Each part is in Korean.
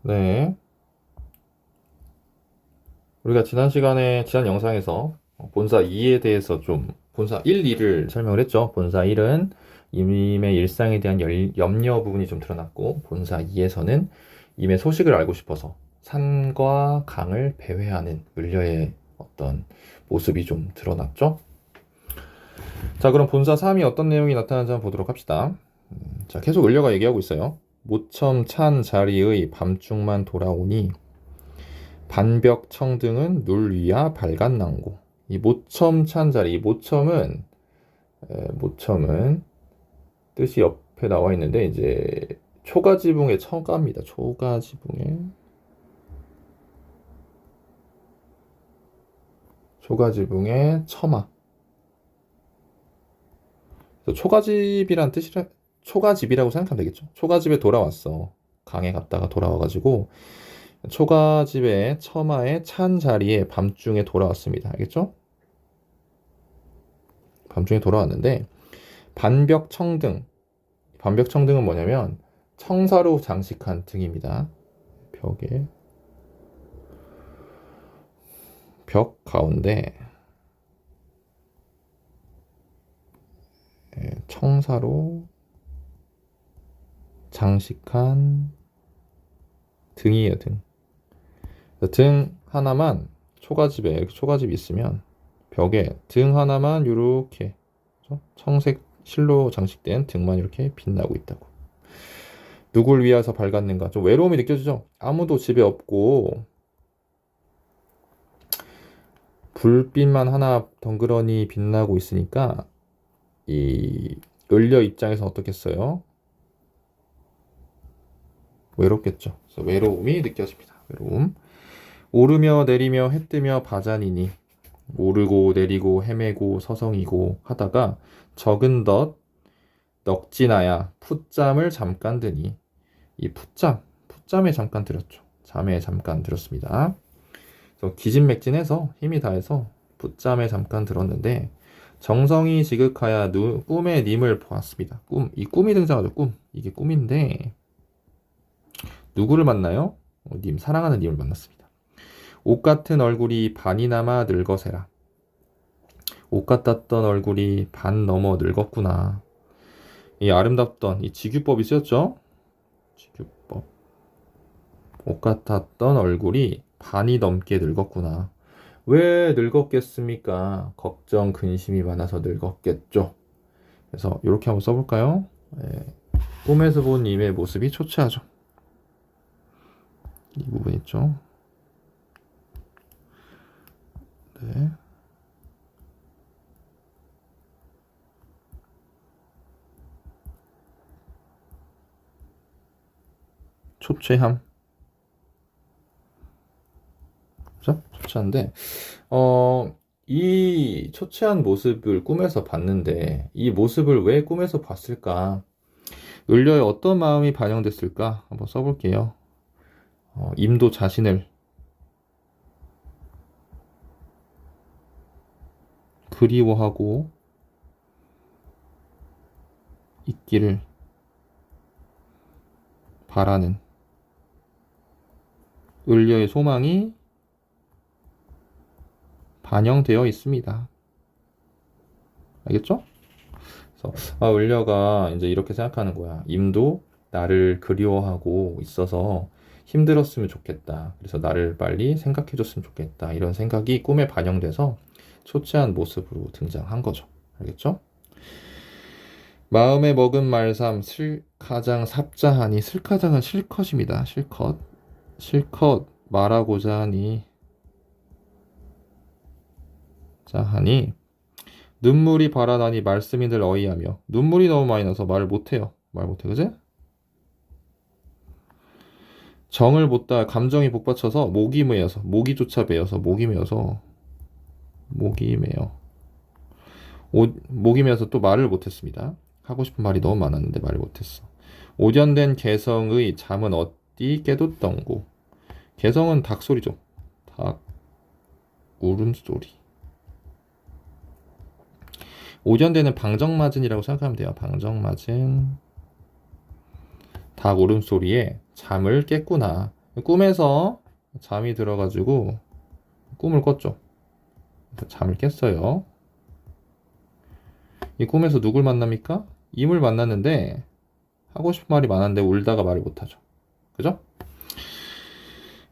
네. 우리가 지난 영상에서 본사 2에 대해서 본사 1, 2를 설명을 했죠. 본사 1은 임의 일상에 대한 염려 부분이 좀 드러났고, 본사 2에서는 임의 소식을 알고 싶어서 산과 강을 배회하는 을려의 어떤 모습이 좀 드러났죠. 자, 그럼 본사 3이 어떤 내용이 나타나는지 한번 보도록 합시다. 자, 계속 을려가 얘기하고 있어요. 모첨 찬 자리의 밤중만 돌아오니 반벽 청등은 눌 위야 발간난고. 이 모첨 찬자리, 이 모첨은 뜻이 옆에 나와 있는데 이제 초가지붕의 처가입니다. 초가지붕의 처마. 그래서 초가집이라고 생각하면 되겠죠. 초가집에 돌아왔어. 강에 갔다가 돌아와가지고 초가집의 처마의 찬 자리에 밤중에 돌아왔습니다. 알겠죠? 밤중에 돌아왔는데 반벽청등. 반벽청등은 뭐냐면 청사로 장식한 등입니다. 벽에 벽 가운데 청사로 장식한 등이에요. 등 하나만 초가집에 초가집이 있으면 벽에 등 하나만 이렇게 청색 실로 장식된 등만 이렇게 빛나고 있다고. 누굴 위해서 밝았는가? 좀 외로움이 느껴지죠? 아무도 집에 없고 불빛만 하나 덩그러니 빛나고 있으니까 이 을려 입장에서 어떻겠어요? 외롭겠죠. 그래서 외로움이 느껴집니다. 외로움. 오르며 내리며 해 뜨며 바자니니 오르고 내리고 헤매고 서성이고 하다가 적은 덧 넋지나야 풋잠을 잠깐 드니 이 풋잠에 잠깐 들었죠. 잠에 잠깐 들었습니다. 그래서 기진맥진해서 힘이 다해서 풋잠에 잠깐 들었는데 정성이 지극하야 꿈의 님을 보았습니다. 이 꿈이 등장하죠. 이게 꿈인데 누구를 만나요? 사랑하는 님을 만났습니다. 옷 같은 얼굴이 반이나마 늙어세라. 옷 같았던 얼굴이 반 넘어 늙었구나. 이 아름답던 이 직유법이 쓰였죠? 직유법. 옷 같았던 얼굴이 반이 넘게 늙었구나. 왜 늙었겠습니까? 걱정, 근심이 많아서 늙었겠죠. 그래서 이렇게 한번 써볼까요? 예, 꿈에서 본 님의 모습이 초췌하죠. 이 부분 있죠. 네. 초췌함. 그죠? 초췌한데, 이 초췌한 모습을 꿈에서 봤는데, 이 모습을 왜 꿈에서 봤을까? 을려의 어떤 마음이 반영됐을까? 한번 써볼게요. 임도 자신을 그리워하고 있기를 바라는 을려의 소망이 반영되어 있습니다. 알겠죠? 그래서 을려가 이제 이렇게 생각하는 거야. 임도 나를 그리워하고 있어서 힘들었으면 좋겠다. 그래서 나를 빨리 생각해줬으면 좋겠다. 이런 생각이 꿈에 반영돼서 초췌한 모습으로 등장한 거죠. 알겠죠? 마음에 먹은 말삼 슬가장 삽자하니 슬가장은 실컷입니다. 실컷 말하고자 하니 눈물이 발아나니 말씀이 늘 어이하며 눈물이 너무 많이 나서 말을 못해요. 그지? 정을 못다 감정이 복받쳐서 모기조차 메어서 목이 메어 목이 메어서 또 말을 못했습니다. 하고 싶은 말이 너무 많았는데 말을 못했어. 오전된 개성의 잠은 어디 깨돋던고. 개성은 닭소리죠. 닭 울음소리. 오전되는 방정맞은이라고 생각하면 돼요. 방정맞은 닭 울음소리에 잠을 깼구나. 꿈에서 잠이 들어가지고 꿈을 꿨죠. 잠을 깼어요. 이 꿈에서 누굴 만납니까? 임을 만났는데 하고 싶은 말이 많은데 울다가 말을 못하죠. 그죠?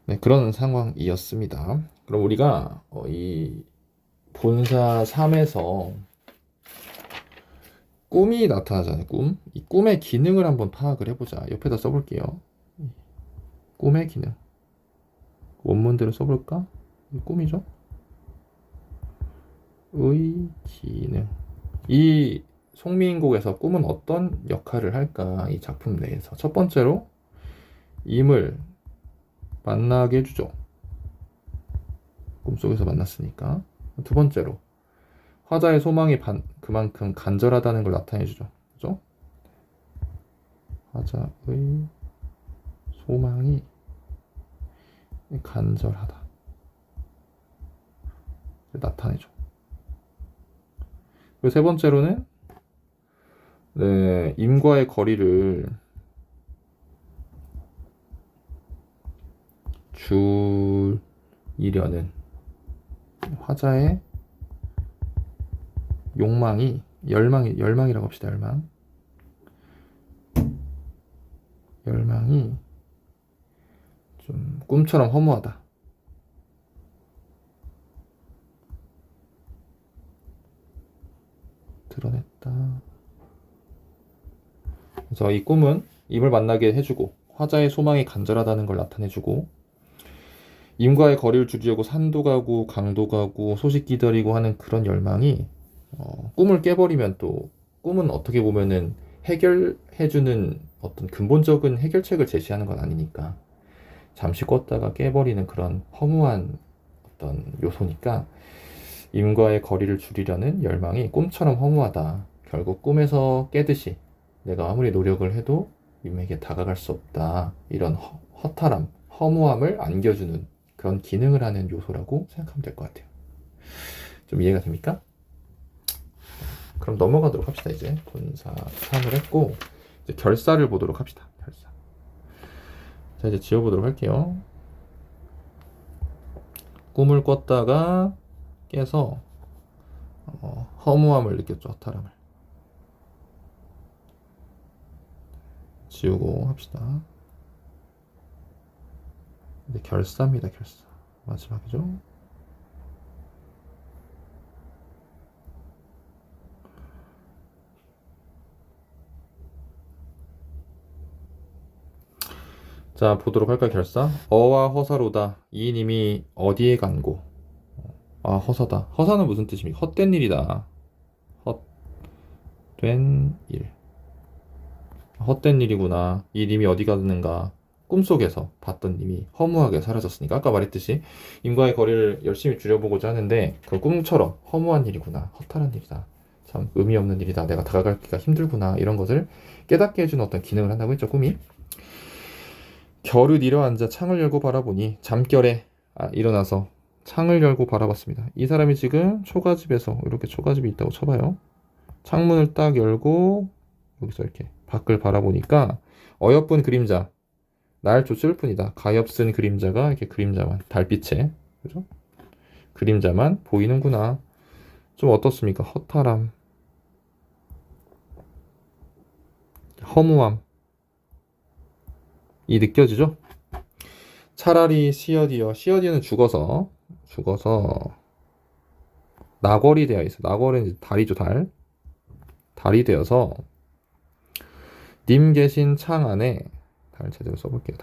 네, 그런 상황이었습니다. 그럼 우리가 이 본사 3에서 꿈이 나타나잖아요. 꿈. 이 꿈의 기능을 한번 파악을 해보자. 옆에다 써볼게요. 꿈의 기능. 원문대로 써볼까? 꿈이죠? 의 기능. 이 송미인곡에서 꿈은 어떤 역할을 할까? 이 작품 내에서. 첫 번째로 임을 만나게 해주죠. 꿈속에서 만났으니까. 두 번째로 화자의 소망이 그만큼 간절하다는 걸 나타내주죠. 그죠? 화자의 소망이 간절하다. 나타내죠. 그리고 세 번째로는 네, 임과의 거리를 줄이려는 화자의 열망이라고 합시다. 열망이 좀 꿈처럼 허무하다. 드러냈다. 그래서 이 꿈은 임을 만나게 해주고 화자의 소망이 간절하다는 걸 나타내주고 임과의 거리를 줄이려고 산도 가고 강도 가고 소식 기다리고 하는 그런 열망이 꿈을 깨버리면 또 꿈은 어떻게 보면은 해결해주는 어떤 근본적인 해결책을 제시하는 건 아니니까 잠시 꿨다가 깨버리는 그런 허무한 어떤 요소니까 임과의 거리를 줄이려는 열망이 꿈처럼 허무하다. 결국 꿈에서 깨듯이 내가 아무리 노력을 해도 임에게 다가갈 수 없다. 이런 허탈함, 허무함을 안겨주는 그런 기능을 하는 요소라고 생각하면 될 것 같아요. 좀 이해가 됩니까? 그럼 넘어가도록 합시다. 이제 본사 3을 했고 이제 결사를 보도록 합시다. 결사. 자, 이제 지어보도록 할게요. 꿈을 꿨다가 깨서 허무함을 느꼈죠. 허탈함을. 지우고 합시다. 이제 결사입니다. 결사. 마지막이죠. 자, 보도록 할까요? 결사. 어와 허사로다. 이님이 어디에 간고? 아, 허사다. 허사는 무슨 뜻입니까? 헛된 일이다. 헛된 일. 헛된 일이구나. 이 님이 어디 갔는가. 꿈속에서 봤던 님이 허무하게 사라졌으니까 아까 말했듯이 임과의 거리를 열심히 줄여보고자 하는데 그 꿈처럼 허무한 일이구나. 허탈한 일이다. 참 의미 없는 일이다. 내가 다가가기가 힘들구나. 이런 것을 깨닫게 해주는 어떤 기능을 한다고 했죠. 꿈이. 결을 내려앉아 창을 열고 바라보니 잠결에 일어나서 창을 열고 바라봤습니다. 이 사람이 지금 초가집에서 이렇게 초가집이 있다고 쳐봐요. 창문을 딱 열고 여기서 이렇게 밖을 바라보니까 어여쁜 그림자 날 쫓을 뿐이다. 가엾은 그림자가 이렇게 그림자만 달빛에 그죠? 그림자만 보이는구나. 좀 어떻습니까? 허탈함, 허무함 이 느껴지죠? 차라리 시어디어는 죽어서 나궐이 되어 있어. 나궐은 이제 달이죠. 달이 되어서 님 계신 창 안에 달 제대로 써볼게요.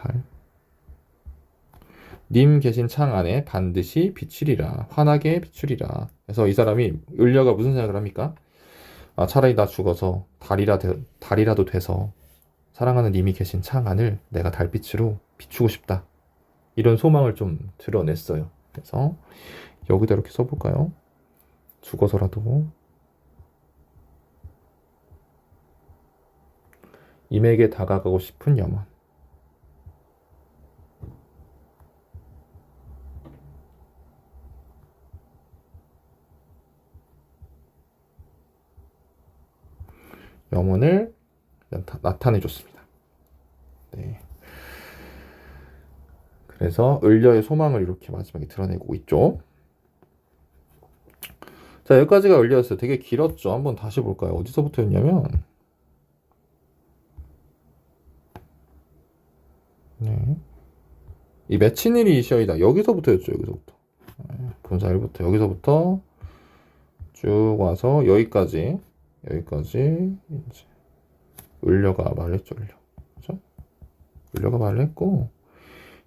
님 계신 창 안에 반드시 비추리라. 환하게 비추리라. 그래서 이 사람이 을려가 무슨 생각을 합니까? 차라리 나 죽어서 달이라도 돼서 사랑하는 님이 계신 창 안을 내가 달빛으로 비추고 싶다. 이런 소망을 좀 드러냈어요. 그래서 여기다 이렇게 써볼까요? 죽어서라도 임에게 다가가고 싶은 염원. 염원을 나타내 줬습니다. 네. 그래서 을려의 소망을 이렇게 마지막에 드러내고 있죠. 자, 여기까지가 을려였어요. 되게 길었죠. 한번 다시 볼까요? 어디서부터였냐면, 네. 이 매치니리 이시어이다. 여기서부터였죠. 여기서부터. 본사 1부터 여기서부터 쭉 와서 여기까지 이제 을려가 말을 했죠. 을려. 그죠? 을려가 말을 했고,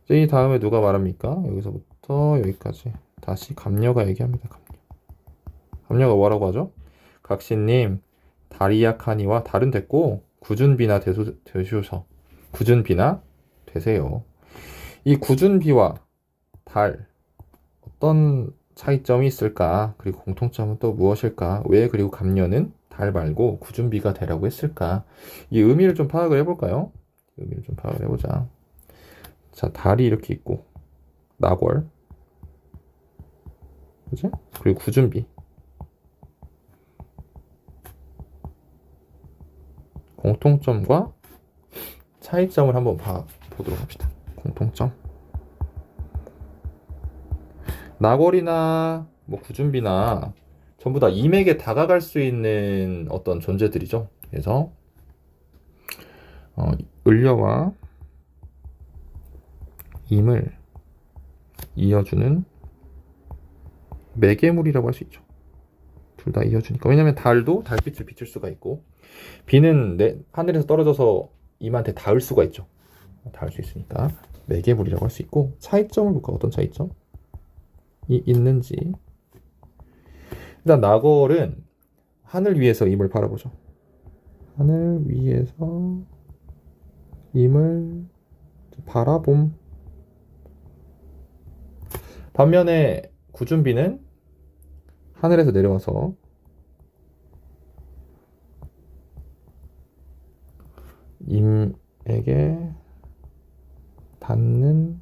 이제 이 다음에 누가 말합니까? 여기서부터 여기까지 다시 갑녀가 얘기합니다. 갑녀가 뭐라고 하죠? 각시님, 다리야카니와 달은 됐고 구준비나 되소서. 구준비나 되세요. 이 구준비와 달 어떤 차이점이 있을까? 그리고 공통점은 또 무엇일까? 왜 그리고 갑녀는 달 말고 구준비가 되라고 했을까? 이 의미를 좀 파악을 해볼까요? 의미를 좀 파악을 해보자. 자, 달이 이렇게 있고 나궐, 그지? 그리고 구준비. 공통점과 차이점을 한번 보도록 합시다. 공통점. 나궐이나 뭐 구준비나 전부 다 임에게 다가갈 수 있는 어떤 존재들이죠. 그래서 을려와 임을 이어주는 매개물이라고 할 수 있죠. 둘 다 이어주니까. 왜냐면 달도 달빛을 비출 수가 있고 비는 하늘에서 떨어져서 임한테 닿을 수가 있죠. 닿을 수 있으니까 매개물이라고 할 수 있고, 차이점을 볼까? 어떤 차이점이 있는지. 일단 나궐은 하늘 위에서 임을 바라보죠. 하늘 위에서 임을 바라봄. 반면에 구준비는 하늘에서 내려와서 임에게 닿는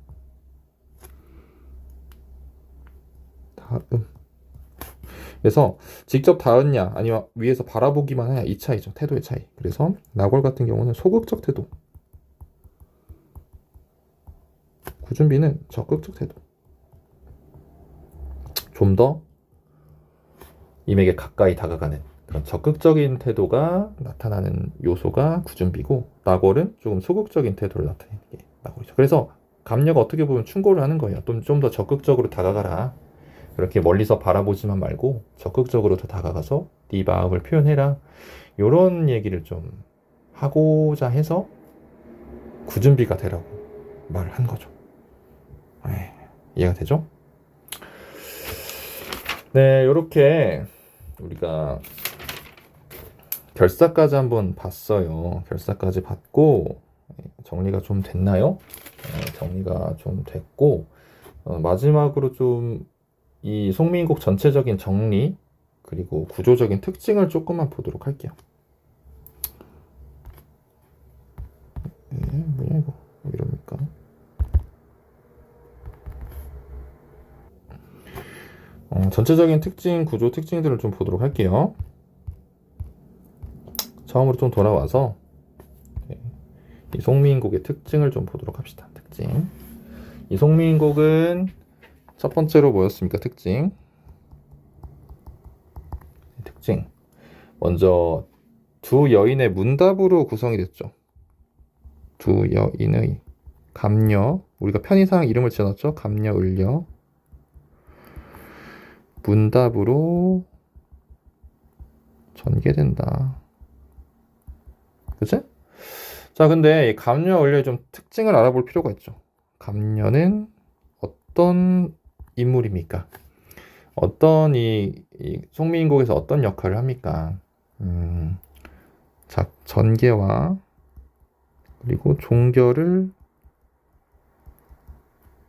닿음. 그래서 직접 닿았냐 아니면 위에서 바라보기만 하냐, 이 차이죠. 태도의 차이. 그래서 나궐 같은 경우는 소극적 태도, 구준비는 적극적 태도. 좀 더 임에게 가까이 다가가는 그런 적극적인 태도가 나타나는 요소가 구준비고, 나궐은 조금 소극적인 태도를 나타내는 게 나궐이죠. 그래서 갑녀가 어떻게 보면 충고를 하는 거예요. 좀 더 적극적으로 다가가라. 그렇게 멀리서 바라보지만 말고 적극적으로 더 다가가서 네 마음을 표현해라. 이런 얘기를 좀 하고자 해서 구준비가 되라고 말을 한 거죠. 이해가 되죠? 네, 이렇게 우리가 결사까지 한번 봤어요. 결사까지 봤고 정리가 좀 됐나요? 정리가 좀 됐고, 마지막으로 좀 이 송민국 전체적인 정리 그리고 구조적인 특징을 조금만 보도록 할게요. 뭐야 이거? 왜 이럽니까? 전체적인 특징, 구조 특징들을 좀 보도록 할게요. 처음으로 좀 돌아와서 이 송민국의 특징을 좀 보도록 합시다. 특징. 이 송민국은 첫 번째로 뭐였습니까? 특징. 먼저 두 여인의 문답으로 구성이 됐죠. 두 여인의 갑녀, 우리가 편의상 이름을 지어놨죠. 갑녀, 을려. 문답으로 전개된다. 그치? 자, 근데 이 갑녀, 을려의 좀 특징을 알아볼 필요가 있죠. 갑녀는 어떤 인물입니까? 어떤 이 송민국에서 어떤 역할을 합니까? 자, 전개와 그리고 종결을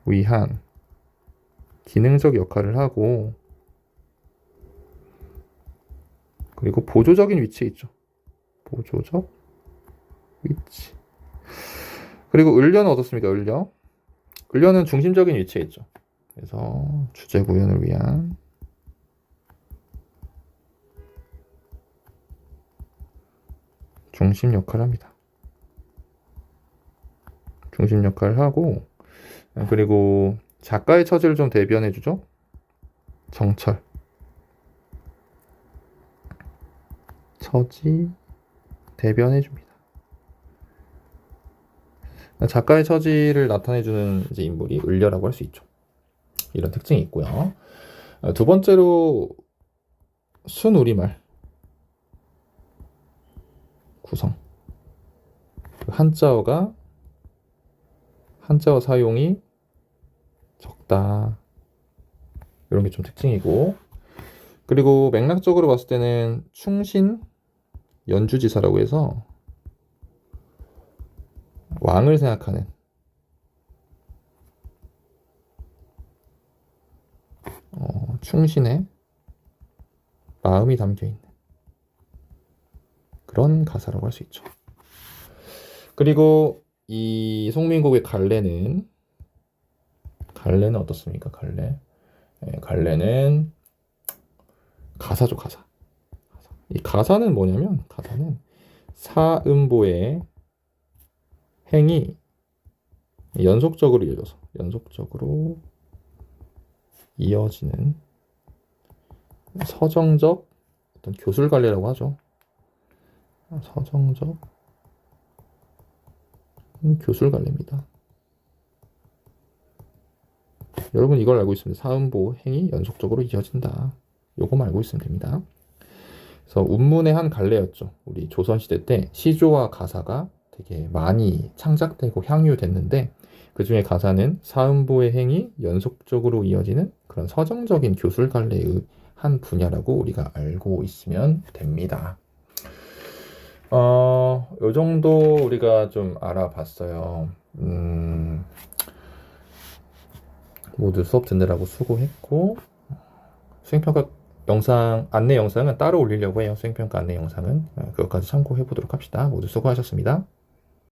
위한 기능적 역할을 하고, 그리고 보조적인 위치에 있죠. 보조적 위치. 그리고 을려는 어떻습니까? 을려는 중심적인 위치에 있죠. 그래서 주제 구현을 위한 중심 역할을 합니다. 중심 역할을 하고, 그리고 작가의 처지를 좀 대변해주죠. 정철. 처지 대변해줍니다. 작가의 처지를 나타내주는 이제 인물이 을려라고 할 수 있죠. 이런 특징이 있고요. 두 번째로 순우리말 구성. 한자어 사용이 적다. 이런 게 좀 특징이고. 그리고 맥락적으로 봤을 때는 충신 연주지사라고 해서 왕을 생각하는 충신의 마음이 담겨 있는 그런 가사라고 할 수 있죠. 그리고 이 송민곡의 갈래는 어떻습니까? 갈래는 가사죠, 가사. 이 가사는 뭐냐면 가사는 사음보의 행이 연속적으로 이어지는 서정적 어떤 교술관례라고 하죠. 서정적 교술관례입니다. 여러분 이걸 알고 있으면 사음보 행이 연속적으로 이어진다. 요거만 알고 있으면 됩니다. 그래서 운문의 한 갈래였죠. 우리 조선시대 때 시조와 가사가 되게 많이 창작되고 향유됐는데 그 중에 가사는 사음보의 행이 연속적으로 이어지는 그런 서정적인 교술관례의 한 분야라고 우리가 알고 있으면 됩니다. 요 정도 우리가 좀 알아봤어요. 모두 수업 듣느라고 수고했고 수행평가 안내 영상은 따로 올리려고 해요. 수행평가 안내 영상은 그것까지 참고해 보도록 합시다. 모두 수고하셨습니다.